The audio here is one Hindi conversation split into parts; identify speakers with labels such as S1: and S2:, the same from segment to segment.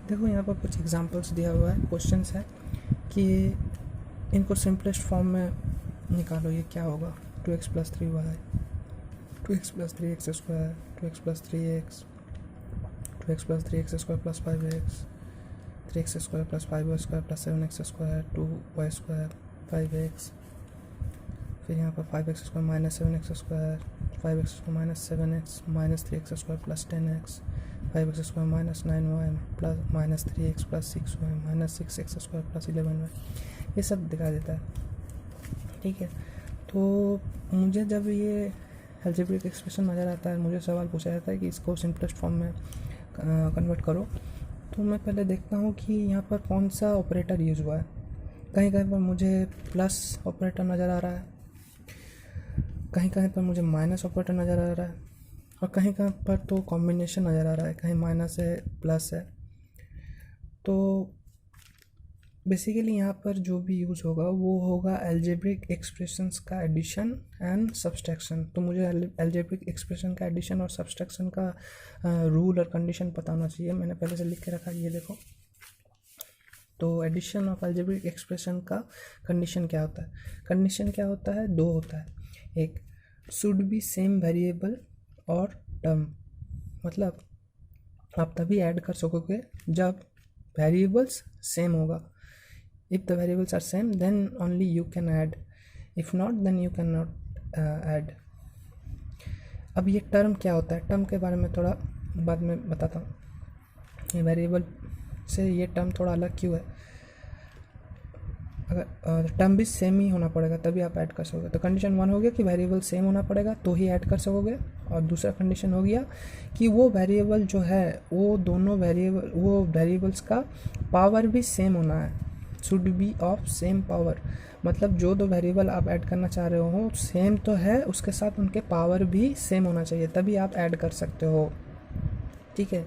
S1: देखो यहाँ पर कुछ एग्जांपल्स दिया हुआ है, क्वेश्चंस है कि इनको सिंपलेस्ट फॉर्म में निकालो। ये क्या होगा? 2x + 3y, 2x + 3x square, 2x + 3x, 2x + 3x square + 5x, 3x square + 5y square + 7x square, 2y square 5x, फिर यहाँ पर 5x square - 7x square, 5x square - 7x - 3x square + 10x, 5x square - 9y + -3x + 6y - 6x square + 11y। ये सब दिखा देता है, ठीक है। तो मुझे जब ये अलजेब्रिक एक्सप्रेशन नज़र आता है, मुझे सवाल पूछा जाता है कि इसको सिंपलेस्ट फॉर्म में कन्वर्ट करो, तो मैं पहले देखता हूँ कि यहाँ पर कौन सा ऑपरेटर यूज़ हुआ है। कहीं कहीं पर मुझे प्लस ऑपरेटर नज़र आ रहा है, कहीं कहीं पर मुझे माइनस ऑपरेटर नज़र आ रहा है, और कहीं कहीं पर तो कॉम्बिनेशन नज़र आ रहा है, कहीं माइनस है प्लस है। तो बेसिकली यहाँ पर जो भी यूज़ होगा वो होगा अलजेब्रिक एक्सप्रेशंस का एडिशन एंड सब्सट्रैक्शन। तो मुझे अलजेब्रिक एक्सप्रेशन का एडिशन और सब्सट्रैक्शन का रूल और कंडीशन पता होना चाहिए। मैंने पहले से लिख के रखा है, ये देखो। तो एडिशन ऑफ अलजेब्रिक एक्सप्रेशन का कंडीशन क्या होता है? कंडीशन क्या होता है? दो होता है। एक, शुड बी सेम वेरिएबल और टर्म, मतलब आप तभी ऐड कर सकोगे जब वेरिएबल्स सेम होगा। If the variables are same, then only you can add. If not, then you cannot add. अब ये टर्म क्या होता है? टर्म के बारे में थोड़ा बाद में बताता हूँ। ये वेरिएबल से ये टर्म थोड़ा अलग क्यों है? अगर टर्म भी सेम ही होना पड़ेगा तभी आप ऐड कर सकोगे। तो कंडीशन 1 हो गया कि वेरिएबल सेम होना पड़ेगा तो ही ऐड कर सकोगे, और दूसरा कंडीशन हो गया कि वो वेरिएबल जो है वो दोनों वेरिएबल्स का पावर भी सेम होना है। Should be of same power, मतलब जो दो वेरिएबल आप ऐड करना चाह रहे हो सेम तो है, उसके साथ उनके पावर भी सेम होना चाहिए, तभी आप ऐड कर सकते हो, ठीक है।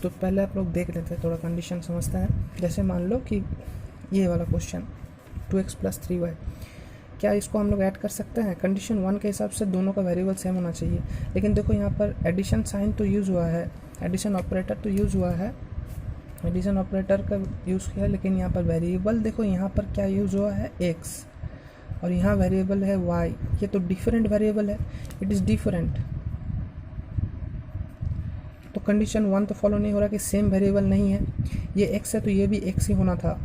S1: तो पहले आप लोग देख लेते हैं, थोड़ा कंडीशन समझते हैं। जैसे मान लो कि ये वाला क्वेश्चन 2x + 3y, क्या इसको हम लोग ऐड कर सकते हैं? कंडीशन 1 के हिसाब से दोनों का वेरिएबल सेम होना चाहिए, लेकिन देखो यहाँ पर एडिशन साइन तो यूज़ हुआ है, एडिशन ऑपरेटर तो यूज़ हुआ है, एडिशन ऑपरेटर का यूज़ किया, लेकिन यहाँ पर वेरिएबल देखो यहाँ पर क्या यूज़ हुआ है? x, और यहाँ वेरिएबल है y। ये तो डिफरेंट वेरिएबल है, इट इज़ डिफरेंट। तो कंडीशन 1 तो फॉलो नहीं हो रहा कि सेम वेरिएबल नहीं है। ये x है तो ये भी x ही होना था,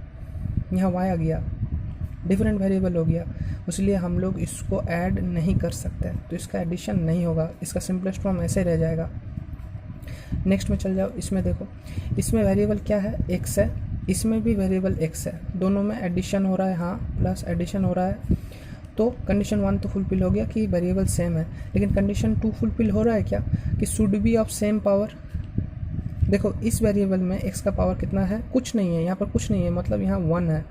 S1: यहाँ y आ गया, डिफरेंट वेरिएबल हो गया, इसलिए हम लोग इसको ऐड नहीं कर सकते, तो इसका एडिशन नहीं होगा, इसका सिंपलेस्ट फॉर्म ऐसे रह जाएगा। नेक्स्ट में चल जाओ, इसमें देखो, इसमें वेरिएबल क्या है? x है, इसमें भी वेरिएबल x है, दोनों में एडिशन हो रहा है, हाँ प्लस एडिशन हो रहा है। तो कंडीशन 1 तो फुलफिल हो गया कि वेरिएबल सेम है, लेकिन कंडीशन 2 फुलफिल हो रहा है क्या? कि should be of same power. देखो इस वेरिएबल में x का पावर कितना है? कुछ नहीं है, यहाँ पर कुछ नहीं है, मतलब यहाँ 1 है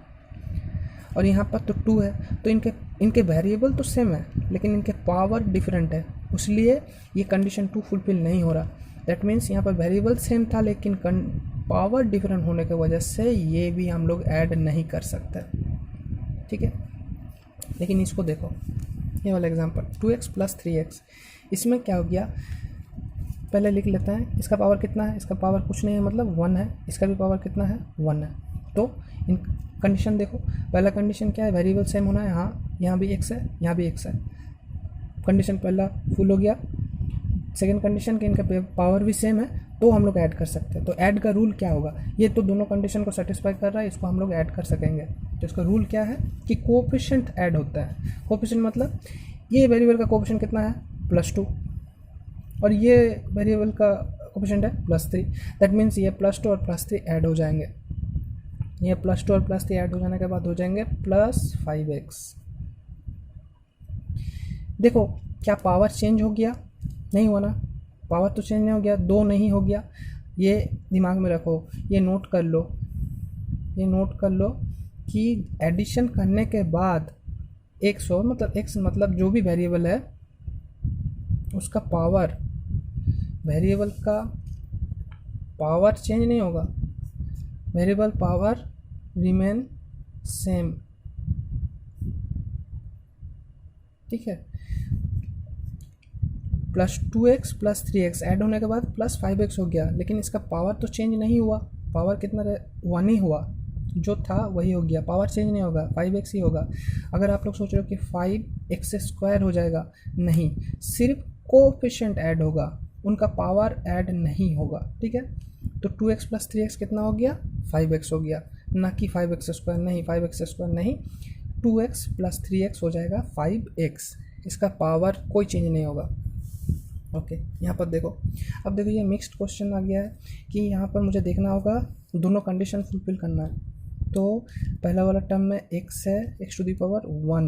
S1: और यहाँ पर तो 2 है, तो इनके वेरिएबल तो सेम है लेकिन इनके पावर डिफरेंट है, इसलिए ये कंडीशन 2 फुलफिल नहीं हो रहा। दैट मीन्स यहाँ पर वेरिएबल सेम था लेकिन पावर डिफरेंट होने की वजह से ये भी हम लोग ऐड नहीं कर सकते, ठीक है। लेकिन इसको देखो, ये वाला एग्जांपल 2x + 3x, इसमें क्या हो गया? पहले लिख लेते हैं, इसका पावर कितना है? इसका पावर कुछ नहीं है, मतलब 1 है, इसका भी पावर कितना है? 1 है। तो इन कंडीशन देखो, पहला कंडीशन क्या है? वेरिएबल सेम होना है, हाँ यहाँ भी x है, यहाँ भी x है, कंडीशन पहला फुल हो गया। सेकेंड कंडीशन कि इनका पावर भी सेम है तो हम लोग ऐड कर सकते हैं। तो ऐड का रूल क्या होगा? ये तो दोनों कंडीशन को सेटिस्फाई कर रहा है, इसको हम लोग ऐड कर सकेंगे। तो इसका रूल क्या है कि कोएफिशिएंट ऐड होता है। कोएफिशिएंट मतलब ये वेरिएबल का कोएफिशिएंट कितना है? +2, और ये वेरिएबल का कोएफिशिएंट है +3। दैट मीन्स ये +2 और +3 ऐड हो जाएंगे, ये +2 और +3 ऐड हो जाने के बाद हो जाएंगे +5x। देखो क्या पावर चेंज हो गया? नहीं हुआ ना, पावर तो चेंज नहीं हो गया, 2 नहीं हो गया। ये दिमाग में रखो, ये नोट कर लो, ये नोट कर लो कि एडिशन करने के बाद x हो, मतलब x मतलब जो भी वेरिएबल है उसका पावर, वेरिएबल का पावर चेंज नहीं होगा, वेरिएबल पावर रिमेन सेम, ठीक है। +2x + 3x ऐड होने के बाद +5x हो गया, लेकिन इसका पावर तो चेंज नहीं हुआ, पावर कितना 1 ही हुआ, जो था वही हो गया, पावर चेंज नहीं होगा, 5x ही होगा। अगर आप लोग सोच रहे हो कि 5x² हो जाएगा, नहीं, सिर्फ कोएफिशिएंट ऐड होगा, उनका पावर ऐड नहीं होगा, ठीक है। तो 2x + 3x कितना हो गया, 5x हो गया, ना कि 5x², नहीं 5x² नहीं, 2x + 3x हो जाएगा 5x, इसका पावर कोई चेंज नहीं होगा। ओके, यहाँ पर देखो, अब देखो ये मिक्स्ड क्वेश्चन आ गया है कि यहाँ पर मुझे देखना होगा दोनों कंडीशन फुलफिल करना है। तो पहला वाला टर्म में x है, x⁴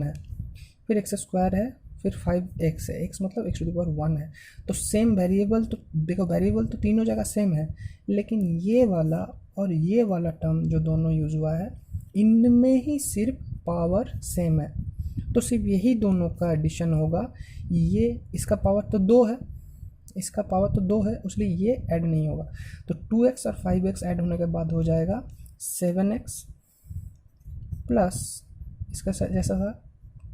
S1: है, फिर x² है, फिर 5x है, x मतलब x⁴ है। तो सेम वेरिएबल, तो देखो वेरिएबल तो तीनों जगह सेम है, लेकिन ये वाला और ये वाला टर्म जो दोनों यूज़ हुआ है, इनमें ही सिर्फ पावर सेम है, तो सिर्फ यही दोनों का एडिशन होगा। ये इसका पावर तो 2 है, इसका पावर तो 2 है, इसलिए ये ऐड नहीं होगा। तो 2x और 5x ऐड होने के बाद हो जाएगा 7x प्लस इसका जैसा था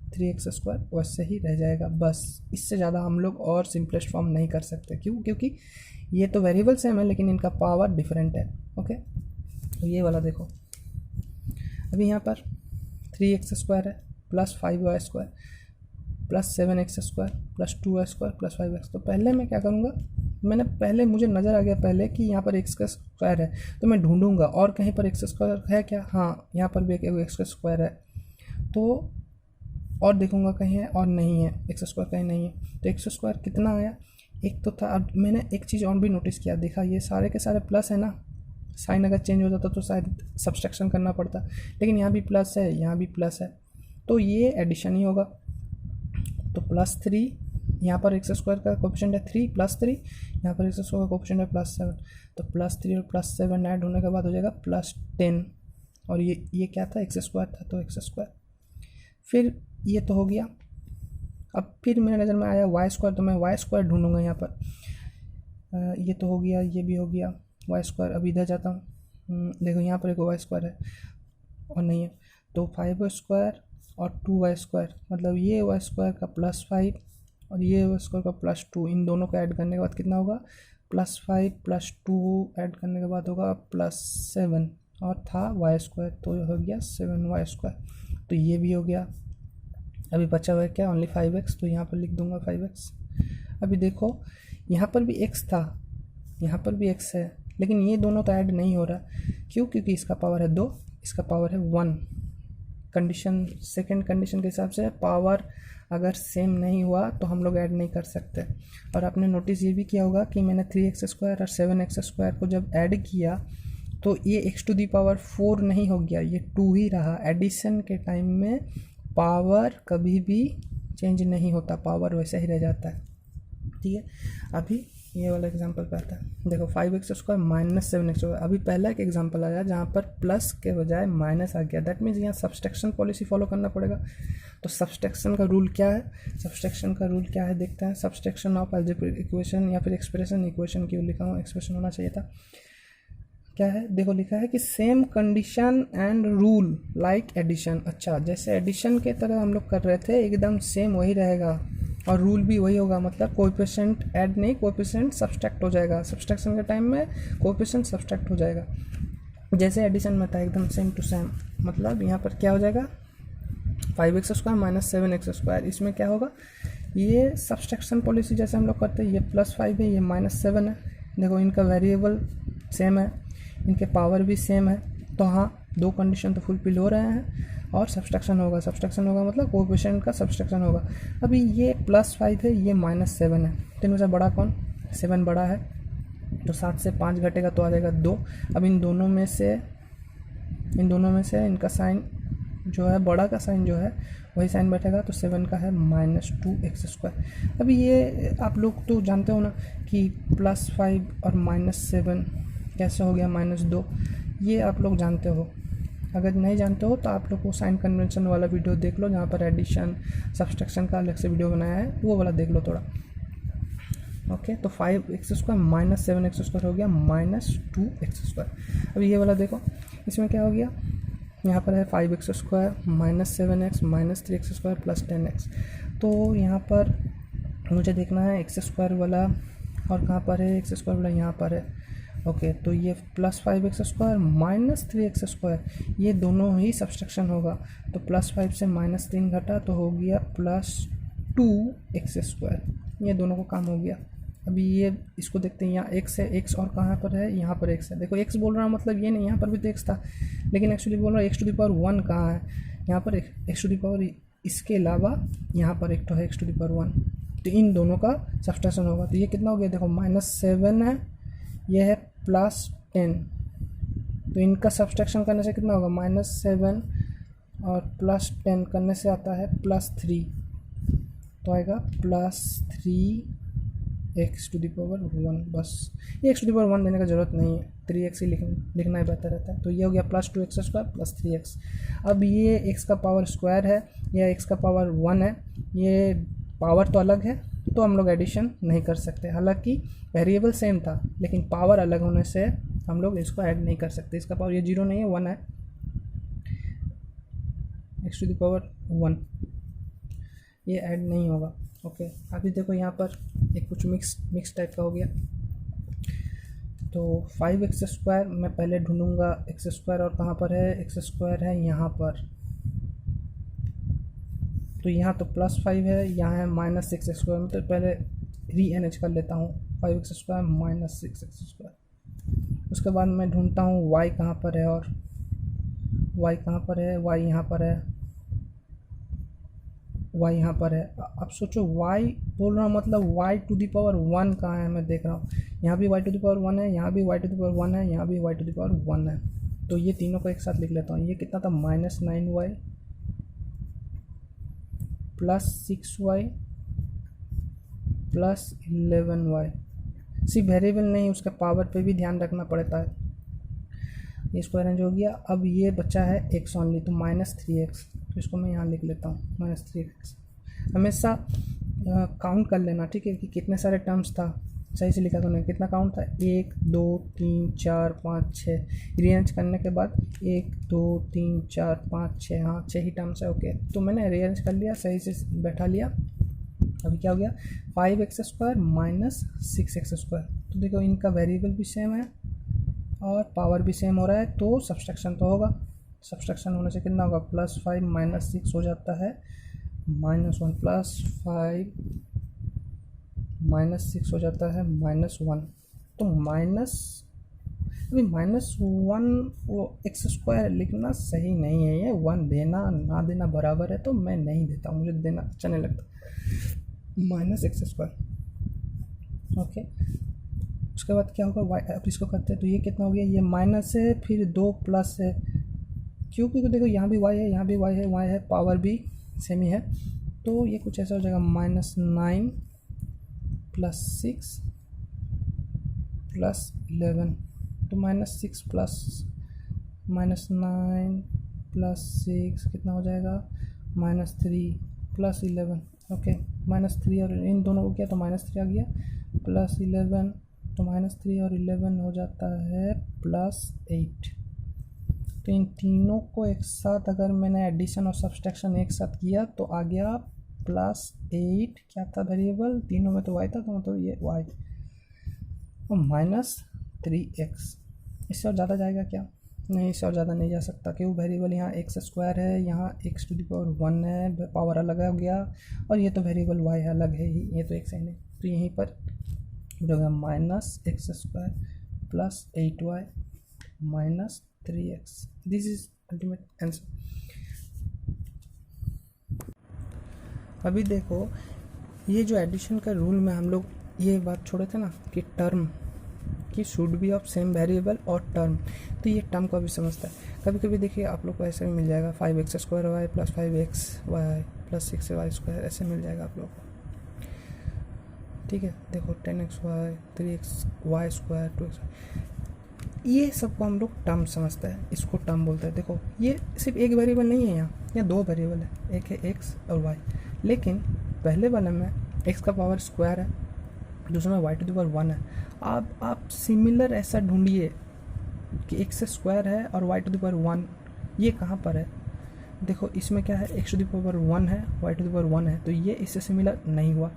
S1: 3x² वैसे ही रह जाएगा। बस इससे ज़्यादा हम लोग और सिंपलेस्ट फॉर्म नहीं कर सकते। क्यों? क्योंकि ये तो वेरिएबल सेम है लेकिन इनका पावर डिफरेंट है। ओके, तो ये वाला देखो, अभी यहाँ पर 3x² है plus 5y² plus 7x² plus 2y² plus 5x। तो पहले मैं क्या करूँगा, मुझे नज़र आ गया पहले कि यहाँ पर x² है, तो मैं ढूंढूंगा और कहीं पर x² है क्या। हाँ, यहाँ पर भी एक x² है, तो और देखूंगा कहीं है और नहीं है, x² कहीं नहीं है। तो x² कितना आया, एक तो था। अब मैंने एक चीज़ और भी नोटिस किया, देखा ये सारे के सारे प्लस है ना, साइन अगर चेंज हो जाता तो शायद सब्सट्रैक्शन करना पड़ता, लेकिन यहाँ भी प्लस है, यहाँ भी प्लस है, तो ये एडिशन ही होगा। तो +3, यहाँ पर x² का कोएफिशिएंट है 3 +3, यहाँ पर x² का कोएफिशिएंट है +7, तो +3 और +7 ऐड होने के बाद हो जाएगा +10, और ये क्या था, x² था, तो x²। फिर ये तो हो गया। अब फिर मेरे नज़र में आया y², तो मैं y² ढूंढूंगा यहाँ पर। ये तो हो गया, ये भी हो गया y²। अब इधर जाता हूँ, देखो यहाँ पर एक y² है और नहीं है, तो 5y² और 2y², मतलब ये y² का +5 और ये y² का +2, इन दोनों को ऐड करने के बाद कितना होगा, +5 + 2 ऐड करने के बाद होगा +7, और था y², तो हो गया 7y²। तो ये भी हो गया। अभी बचा हुआ है क्या, ओनली 5x, तो यहाँ पर लिख दूंगा 5x। अभी देखो यहाँ पर भी x था, यहाँ पर भी x है, लेकिन ये दोनों तो ऐड नहीं हो रहा। क्यों? क्योंकि इसका पावर है 2, इसका पावर है 1। कंडीशन, सेकंड कंडीशन के हिसाब से पावर अगर सेम नहीं हुआ तो हम लोग ऐड नहीं कर सकते। और आपने नोटिस ये भी किया होगा कि मैंने 3x² और 7x² को जब ऐड किया तो ये x⁴ नहीं हो गया, ये 2 ही रहा। एडिशन के टाइम में पावर कभी भी चेंज नहीं होता, पावर वैसा ही रह जाता है, ठीक है। अभी ये वाला एग्जांपल पे आता है, देखो 5x² - 7x²। अभी पहला एक एग्जांपल आया जहाँ पर प्लस के बजाय माइनस आ गया, दैट मीन्स यहाँ सब्सट्रैक्शन पॉलिसी फॉलो करना पड़ेगा। तो सब्सट्रैक्शन का रूल क्या है, सब्सट्रैक्शन का रूल क्या है देखते हैं। सब्सट्रैक्शन ऑफ अलजेब्रिक इक्वेशन या फिर एक्सप्रेशन, इक्वेशन क्यों लिखा हूँ, एक्सप्रेशन होना चाहिए था। क्या है, देखो लिखा है कि same condition and rule like addition. अच्छा, जैसे एडिशन के तरह हम लोग कर रहे थे एकदम सेम वही रहेगा, और रूल भी वही होगा, मतलब कोएफिशिएंट ऐड नहीं, कोएफिशिएंट सब्सट्रैक्ट हो जाएगा। सब्सट्रैक्शन के टाइम में कोएफिशिएंट सब्सट्रैक्ट हो जाएगा, जैसे एडिशन में था, एकदम सेम टू सेम। मतलब यहाँ पर क्या हो जाएगा, 5x² - 7x²। इसमें क्या होगा, ये सब्सट्रैक्शन पॉलिसी जैसे हम लोग करते हैं, ये +5 है, ये -7 है। देखो इनका वेरिएबल सेम है, इनके पावर भी सेम है, तो हाँ, दो कंडीशन तो फुलफिल हो रहे हैं और सब्सट्रैक्शन होगा। सब्सट्रैक्शन होगा मतलब कोएफिशिएंट का सब्सट्रैक्शन होगा। अभी ये +5 है, ये -7 है, तो इनमें से बड़ा कौन, 7 बड़ा है, तो 7 से 5 घटेगा तो आ जाएगा 2। अब इन दोनों में से इनका साइन जो है, बड़ा का साइन जो है वही साइन बैठेगा, तो 7 का है -2x²। अभी ये आप लोग तो जानते हो ना कि +5 और -7 कैसे हो गया -2, ये आप लोग जानते हो। अगर नहीं जानते हो तो आप लोग को साइन कन्वेंशन वाला वीडियो देख लो, जहाँ पर एडिशन सब्सट्रैक्शन का अलग से वीडियो बनाया है, वो वाला देख लो थोड़ा। ओके, तो 5x² - 7x² हो गया -2x²। अब ये वाला देखो, इसमें क्या हो गया, यहाँ पर है 5x² - 7x - 3x² + 10x। तो यहाँ पर मुझे देखना है x² वाला, और कहाँ पर है x² वाला, यहाँ पर है, ओके, तो ये प्लस 5x² माइनस 3x², ये दोनों ही सब्सट्रैक्शन होगा। तो प्लस 5 से माइनस 3 घटा तो हो गया प्लस 2x², ये दोनों को काम हो गया। अभी ये इसको देखते हैं, यहाँ x है, x और कहाँ पर है, यहाँ पर x है। देखो x बोल रहा हूँ मतलब ये नहीं, यहाँ पर भी तो x था, लेकिन एक्चुअली बोल रहा हूँ x⁻1 कहाँ है, यहाँ पर x⁻, इसके अलावा यहाँ पर एक तो है x⁻1, तो इन दोनों का सब्सट्रैक्शन होगा। तो ये कितना हो गया, देखो -7 है, ये है +10, तो इनका सब्सट्रैक्शन करने से कितना होगा, -7 और +10 करने से आता है +3, तो आएगा +3x⁻1। बस ये x⁻1 देने का ज़रूरत नहीं है, 3x ही लिखना ही बेहतर रहता है। तो ये हो गया +2x² +3x। अब ये x का पावर स्क्वायर है, यह x का पावर 1 है, ये पावर तो अलग है तो हम लोग एडिशन नहीं कर सकते। हालांकि वेरिएबल सेम था, लेकिन पावर अलग होने से हम लोग इसको ऐड नहीं कर सकते। इसका पावर ये 0 नहीं है, 1 है, x⁻1, ये ऐड नहीं होगा। ओके, अभी देखो यहाँ पर एक कुछ मिक्स टाइप का हो गया। तो 5x² मैं पहले ढूंढूंगा x² और कहाँ पर है, x² है यहाँ पर, तो यहाँ तो +5 है, यहाँ है -6x², में तो पहले री-अरेंज कर लेता हूँ 5x² -6x²। उसके बाद मैं ढूंढता हूँ y कहाँ पर है, और y कहाँ पर है, y यहाँ पर है, y यहाँ पर है। अब सोचो y बोल रहा हूँ मतलब y⁻1 कहाँ है, मैं देख रहा हूँ यहाँ भी y⁻1 है, यहाँ भी y⁻1 है, यहाँ भी y⁻1 है। तो ये तीनों को एक साथ लिख लेता हूँ। ये कितना था, -9y +6y +11y। सिर्फ वेरिएबल नहीं, उसके पावर पे भी ध्यान रखना पड़ता है। इसको अरेंज हो गया। अब ये बचा है x ओनली, तो -3x, तो इसको मैं यहाँ लिख लेता हूँ -3x। हमेशा काउंट कर लेना, ठीक है, कि कितने सारे टर्म्स था। सही से लिखा तो नहीं, कितना काउंट था, 1 2 3 4 5 6, रीअरेंज करने के बाद 1 2 3 4 5 6, हाँ 6 ही टर्म्स है। ओके, तो मैंने रीअरेंज कर लिया, सही से बैठा लिया। अभी क्या हो गया, 5x² -6x²। तो देखो इनका वेरिएबल भी सेम है और पावर भी सेम हो रहा है, तो सब्सट्रैक्शन तो होगा। सब्सट्रैक्शन होने से कितना होगा, +5 -6 हो जाता है -1, +5 -6 हो जाता है -1। तो अभी -1 वो x² लिखना सही नहीं है, ये 1 देना ना देना बराबर है, तो मैं नहीं देता हूँ, मुझे देना अच्छा नहीं लगता। -x², okay. उसके बाद क्या होगा, y, अब इसको करते हैं तो ये कितना हो गया, ये माइनस है, फिर 2 प्लस है, क्योंकि देखो यहाँ भी y है, यहाँ भी y है, पावर भी सेम ही है। तो ये कुछ ऐसा हो जाएगा, -9 +6 +11, तो -6 प्लस -9 +6 कितना हो जाएगा, -3 +11। ओके, -3 और इन दोनों को किया तो -3 आ गया, +11, तो -3 और 11 हो जाता है +8। तो इन तीनों को एक साथ अगर मैंने एडिशन और सब्सट्रैक्शन एक साथ किया तो आ गया +8। क्या था वेरिएबल, तीनों में तो y था, तो मतलब ये y और -3x। इससे और ज़्यादा जाएगा क्या, नहीं, इससे और ज़्यादा नहीं जा सकता, क्योंकि वेरिएबल यहाँ x² है, यहाँ x⁻1 है, पावर अलग हो गया, और ये तो वेरिएबल y है, अलग है ही, ये तो एक सेम है। तो यहीं पर -x² +8y -3x, this is ultimate answer. अभी देखो ये जो एडिशन का रूल में हम लोग ये बात छोड़े थे ना कि टर्म की should be of same variable और टर्म, तो ये टर्म को भी समझता है। कभी कभी देखिए आप लोग को ऐसे भी मिल जाएगा 5x² +5xy +6y², ऐसे मिल जाएगा आप लोग को, ठीक है। देखो 10xy 3xy², 2x, ये सबको हम लोग टर्म समझते हैं, इसको टर्म बोलते हैं। देखो ये सिर्फ एक वेरिएबल नहीं है, यहाँ 2 वेरिएबल है, एक है x और y, लेकिन पहले वाले में x का पावर स्क्वायर है, दूसरे में y⁻1 है। आप सिमिलर ऐसा ढूंढिए कि x² है और y⁻1, ये कहाँ पर है। देखो इसमें क्या है, x⁻1 है, y⁻1 है, तो ये इससे सिमिलर नहीं हुआ।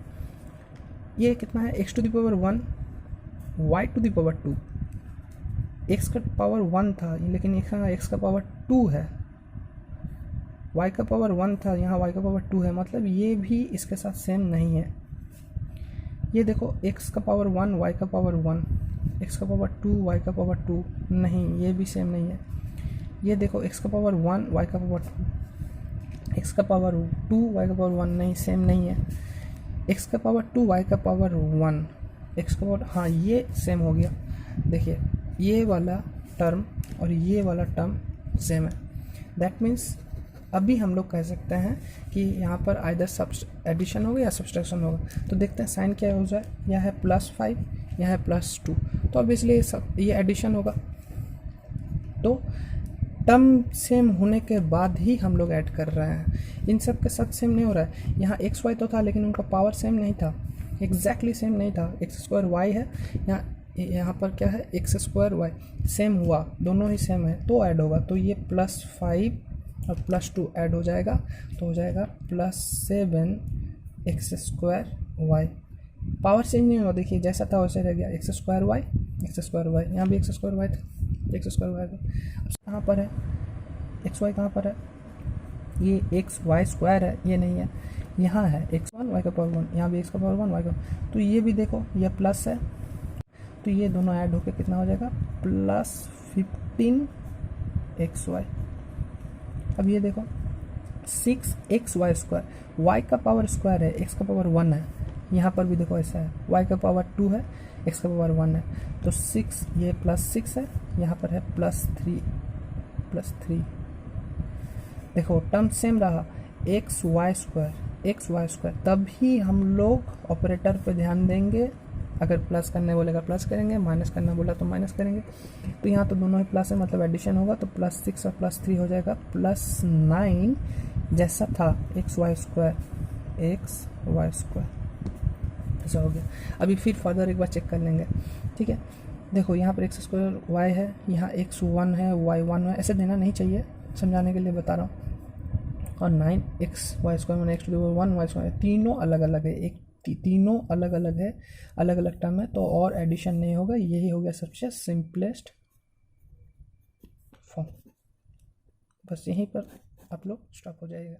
S1: ये कितना है, x⁻1 y⁻2, एक्स का पावर 1 था, लेकिन यहाँ एक्स का पावर 2 है, y का पावर 1 था, यहाँ y का पावर 2 है, मतलब ये भी इसके साथ सेम नहीं है। ये देखो x का पावर 1 y का पावर 1, x का पावर 2 y का पावर 2, नहीं ये भी सेम नहीं है। ये देखो x का पावर 1 y का पावर 2, x का पावर 2 y का पावर 1, नहीं सेम नहीं है। x का पावर 2 y का पावर 1, x का पावर, हाँ ये सेम हो गया। देखिए ये वाला टर्म और ये वाला टर्म सेम है। दैट मीन्स अभी हम लोग कह सकते हैं कि यहाँ पर आइदर एडिशन होगा या सब्सट्रैक्शन होगा। तो देखते हैं साइन क्या हो जाए, यह है +5, यह है +2, तो ऑब्वियसली ये एडिशन होगा। तो टर्म सेम होने के बाद ही हम लोग ऐड कर रहे हैं, इन सब के साथ सेम नहीं हो रहा है। यहाँ एक्स वाई तो था लेकिन उनका पावर सेम नहीं था, एग्जैक्टली सेम नहीं था। x² y है, यहाँ पर क्या है x² y, सेम हुआ, दोनों ही सेम है तो ऐड होगा। तो ये +5 और +2 ऐड हो जाएगा, तो हो जाएगा +7 x² y। पावर चेंज नहीं हुआ, देखिए जैसा था वैसे रह गया, x² y, यहाँ भी x² y था, x² y था। अब कहाँ पर है x y, कहाँ पर है, ये x² है, ये नहीं है, यहाँ है x1 y का पावर 1, यहाँ भी x का पावर 1 y का, तो ये भी देखो ये प्लस है, तो ये दोनों ऐड होकर कितना हो जाएगा +15 xy। अब ये देखो 6xy², y का पावर स्क्वायर है, x का पावर 1 है, यहाँ पर भी देखो ऐसा है, y का पावर 2 है, x का पावर 1 है, तो 6, ये +6 है, यहाँ पर है +3। देखो टर्म सेम रहा, xy², तभी हम लोग ऑपरेटर पे ध्यान देंगे। अगर प्लस करने बोलेगा प्लस करेंगे, माइनस करना बोला तो माइनस करेंगे। तो यहाँ तो दोनों ही प्लस है, मतलब एडिशन होगा, तो +6 और +3 हो जाएगा +9, जैसा था xy² ऐसा हो गया। अभी फिर फर्दर एक बार चेक कर लेंगे, ठीक है। देखो यहाँ पर x² y है, यहाँ x1 है, y1 है, ऐसे देना नहीं चाहिए, समझाने के लिए बता रहा हूँ। और 9xy² मैंने x⁴ y², तीनों अलग अलग है, तीनों अलग अलग है, अलग अलग टर्म है, तो और एडिशन नहीं होगा। यही हो गया सबसे सिंपलेस्ट फॉर्म। बस यहीं पर आप लोग स्टॉप हो जाइएगा।